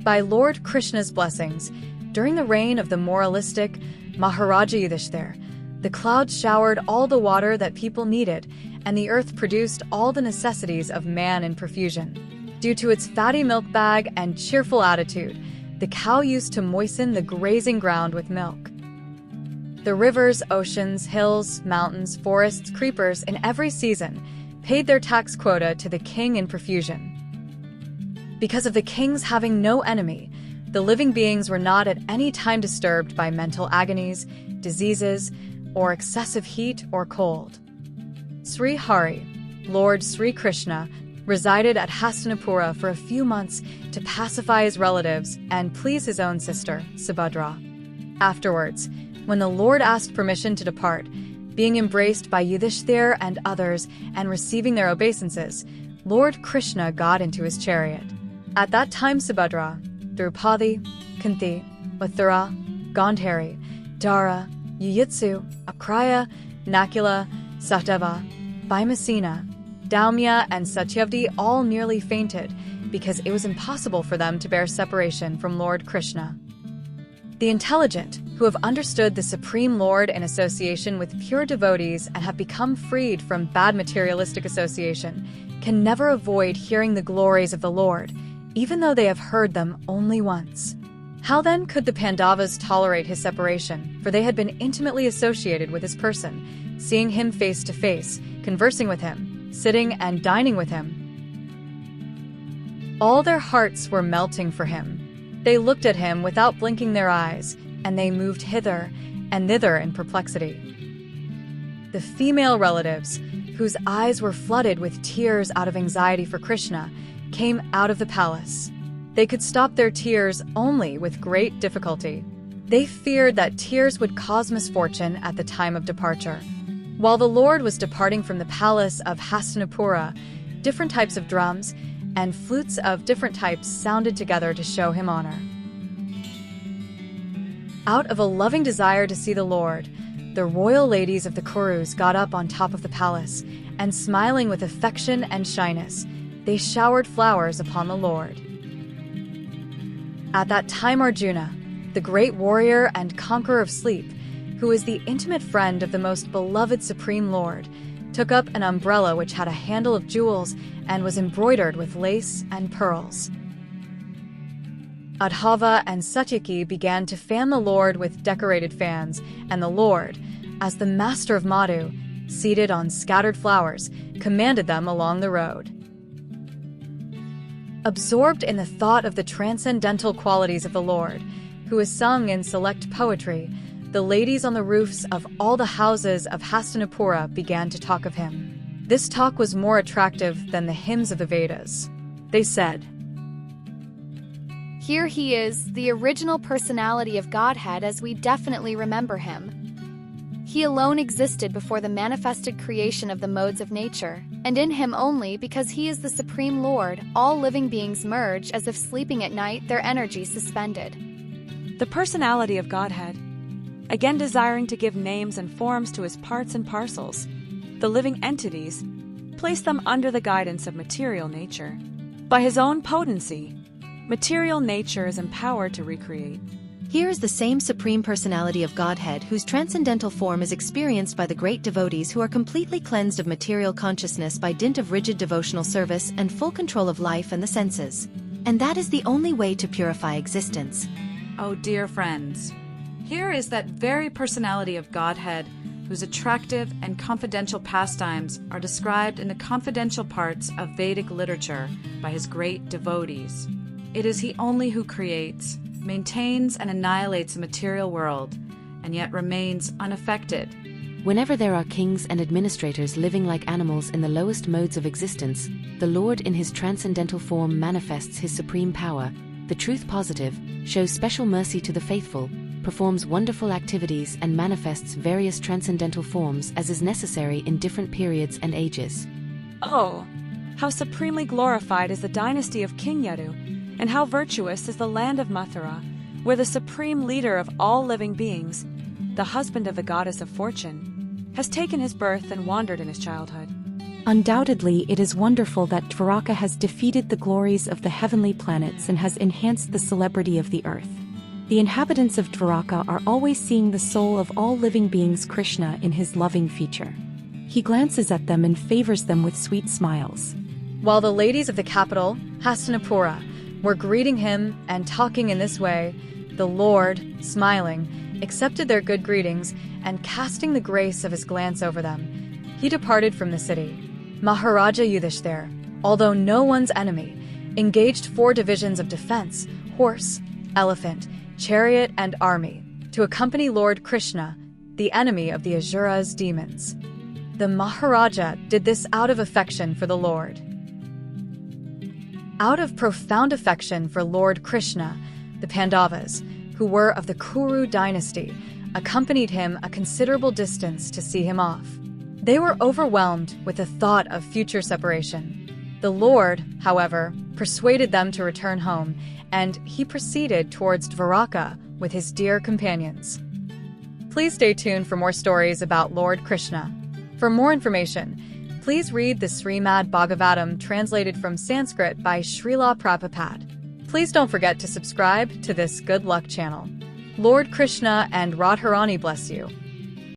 By Lord Krishna's blessings, during the reign of the moralistic Maharaja Yudhishthir, the clouds showered all the water that people needed, and the earth produced all the necessities of man in profusion. Due to its fatty milk bag and cheerful attitude, the cow used to moisten the grazing ground with milk. The rivers, oceans, hills, mountains, forests, creepers in every season paid their tax quota to the king in profusion. Because of the kings having no enemy, the living beings were not at any time disturbed by mental agonies, diseases, or excessive heat or cold. Sri Hari, Lord Sri Krishna, resided at Hastinapur for a few months to pacify his relatives and please his own sister, Subhadra. Afterwards, when the Lord asked permission to depart, being embraced by Yudhishthir and others and receiving their obeisances, Lord Krishna got into his chariot. At that time Subhadra, Draupadi, Kunti, Mathura, Gandhari, Dara, Yuyitsu, Akraya, Nakula, Satyava, Bhimasena, Daumya, and Satyavati all nearly fainted because it was impossible for them to bear separation from Lord Krishna. The intelligent, who have understood the Supreme Lord in association with pure devotees and have become freed from bad materialistic association, can never avoid hearing the glories of the Lord, even though they have heard them only once. How then could the Pandavas tolerate his separation, for they had been intimately associated with his person, seeing him face to face, conversing with him, sitting and dining with him? All their hearts were melting for him. They looked at him without blinking their eyes, and they moved hither and thither in perplexity. The female relatives, whose eyes were flooded with tears out of anxiety for Krishna, came out of the palace. They could stop their tears only with great difficulty. They feared that tears would cause misfortune at the time of departure. While the Lord was departing from the palace of Hastinapur, different types of drums and flutes of different types sounded together to show him honor. Out of a loving desire to see the Lord, the royal ladies of the Kurus got up on top of the palace, and smiling with affection and shyness, they showered flowers upon the Lord. At that time Arjuna, the great warrior and conqueror of sleep, who is the intimate friend of the most beloved Supreme Lord, took up an umbrella which had a handle of jewels and was embroidered with lace and pearls. Adhava and Satyaki began to fan the Lord with decorated fans, and the Lord, as the master of Madhu, seated on scattered flowers, commanded them along the road. Absorbed in the thought of the transcendental qualities of the Lord, who is sung in select poetry, the ladies on the roofs of all the houses of Hastinapur began to talk of him. This talk was more attractive than the hymns of the Vedas. They said, "Here he is, the original personality of Godhead as we definitely remember him. He alone existed before the manifested creation of the modes of nature, and in him only, because he is the Supreme Lord, all living beings merge as if sleeping at night, their energy suspended." The personality of Godhead, again desiring to give names and forms to his parts and parcels, the living entities, place them under the guidance of material nature. By his own potency, material nature is empowered to recreate. Here is the same Supreme Personality of Godhead whose transcendental form is experienced by the great devotees who are completely cleansed of material consciousness by dint of rigid devotional service and full control of life and the senses. And that is the only way to purify existence. Oh, dear friends, here is that very personality of Godhead whose attractive and confidential pastimes are described in the confidential parts of Vedic literature by his great devotees. It is he only who creates, maintains and annihilates the material world, and yet remains unaffected. Whenever there are kings and administrators living like animals in the lowest modes of existence, the Lord in his transcendental form manifests his supreme power, the truth positive, shows special mercy to the faithful, performs wonderful activities and manifests various transcendental forms as is necessary in different periods and ages. Oh, how supremely glorified is the dynasty of King Yadu, and how virtuous is the land of Mathura, where the supreme leader of all living beings, the husband of the goddess of fortune, has taken his birth and wandered in his childhood. Undoubtedly, it is wonderful that Dvaraka has defeated the glories of the heavenly planets and has enhanced the celebrity of the earth. The inhabitants of Dvaraka are always seeing the soul of all living beings Krishna in his loving feature. He glances at them and favors them with sweet smiles. While the ladies of the capital, Hastinapura, were greeting him and talking in this way, the Lord, smiling, accepted their good greetings and casting the grace of his glance over them, he departed from the city. Maharaja Yudhishthir, although no one's enemy, engaged 4 divisions of defense, horse, elephant, chariot, and army, to accompany Lord Krishna, the enemy of the Asura's demons. The Maharaja did this out of affection for the Lord. Out of profound affection for Lord Krishna, the Pandavas, who were of the Kuru dynasty, accompanied him a considerable distance to see him off. They were overwhelmed with the thought of future separation. The Lord, however, persuaded them to return home, and he proceeded towards Dvaraka with his dear companions. Please stay tuned for more stories about Lord Krishna. For more information, please read the Srimad Bhagavatam translated from Sanskrit by Srila Prabhupada. Please don't forget to subscribe to this good luck channel. Lord Krishna and Radharani bless you.